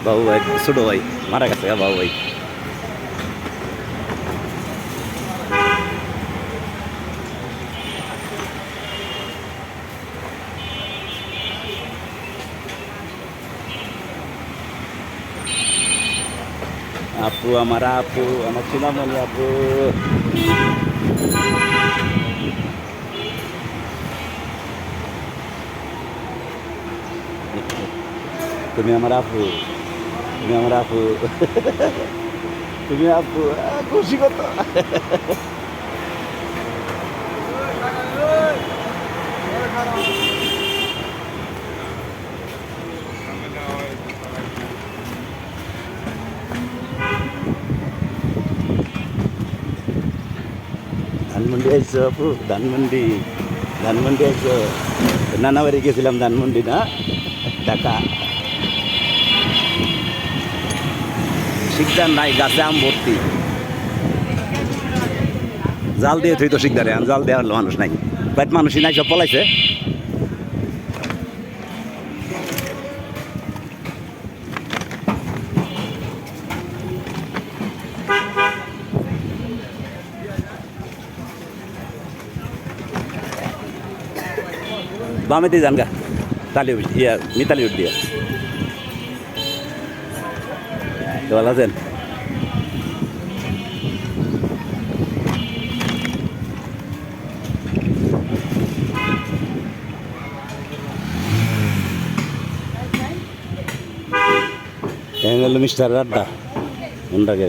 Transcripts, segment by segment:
বাবু ভাই ছোট ভাই মারা গেছে বাবু ভাই। আপু আমার সোনামণি আপু। তুমি আমার আপু, তুমি আমার আপু, তুমি আপু, খুশি কত। ধানমন্ডি আইসো আপু, ধানমন্ডি আইসো। নানা বাড়ি গেছিলাম ধানমন্ডি না ঢাকা। শিকদার নাই, গাছে আম ভর্তি। জাল দিয়ে তুই তো শিকদারে, জাল দেওয়ার মানুষ নাই, বাট মানুষই নাই, সব পলাইছে। বামেতে যান গা, তালি ইয়া মিতালি উঠ দিয়া। তো ভালো আছেন? হলো মিস্টার রাড্ডা মনটাকে।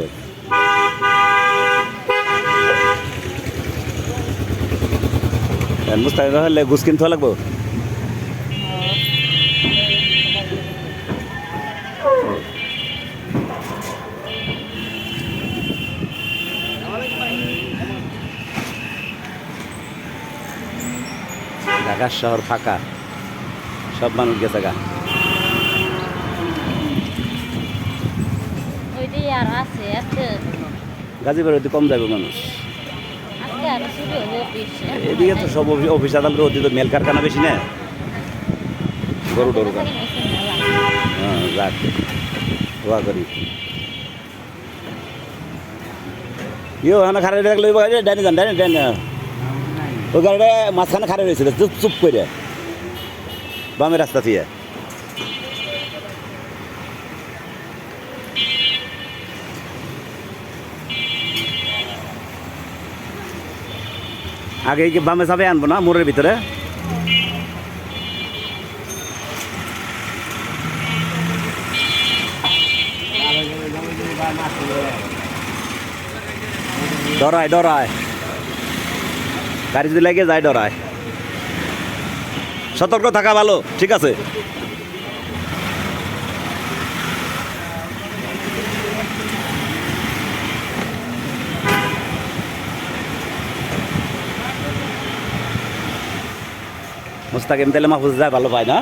মুস্তাফি হলে ঘুষ কিনতে লাগবো। ঢাকা শহর ফাঁকা, সব মানুষ গেছে গা। গাজীপুর হইতে কম যাবে মানুষ, এদিকে তো সব অফিস আদালত অতীত মেল কারখানা বেশি না, গরু টরু। হ্যাঁ যাক, দোয়া করি। ইয়ে ওখানে খারাপ রাখলে ডাইনে যান, ডাইনে ওই গাড়িটা মাঝখানে খারাপ রয়েছিল চুপ করে বামে রাস্তা থেকে। আগে কি বামে চাপে আনবো না মোড়ের ভিতরে? ডরায় গাড়ি যদি লেগে যায় ডরায়। সতর্ক থাকা ভালো, ঠিক আছে? মুস্তাকিম তাহলে মাহফুজ যায় ভালো পায় না?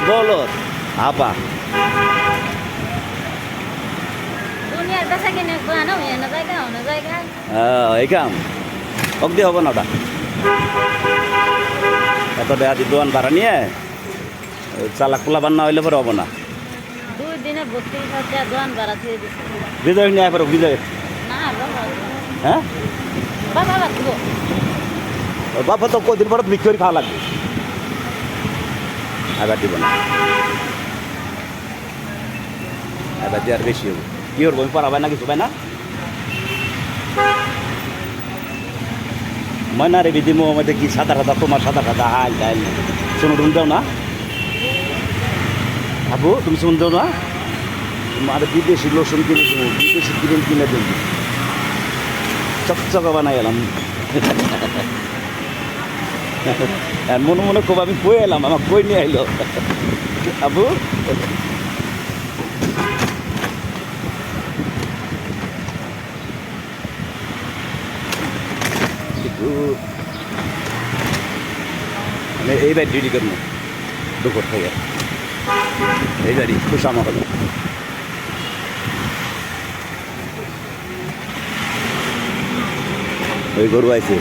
বলো আপা এই কাম অগ্দি হবো না ওটা। এত টাকা দিয়ে দোয়ান ভাড়া নিয়ে চালাক পোলা বান্না হইলে পরে হবো না। বিজয় নিয়ে পারো, বিজয়। হ্যাঁ বাবা তো কদিন পরে বিক্রি করে খাওয়া লাগবে, এবার দিব না, এবার দিয়ে আর বেশি হবো। কি করবো, আমি পড়াবাই না কিছু পাই না। ময়নারে বিধি মধ্যে কি সাদা তোমার সাদা হাল ডাইল শুনো তুমি দাও না আপু, তুমি শুন দাও না। আর বিদেশি লোসন কিনে দেবো, বিদেশি ক্রিম কিনে দেবো, চকচকা বানাই এলাম। মনে মনে খুব আমি কই এলাম, আমার কই নিয়ে আইলো আপু। এই বাড়ি ডিউটি করবো দুপুর থেকে, এই বাড়ি খুশামা হলো। ওই গরু আছে।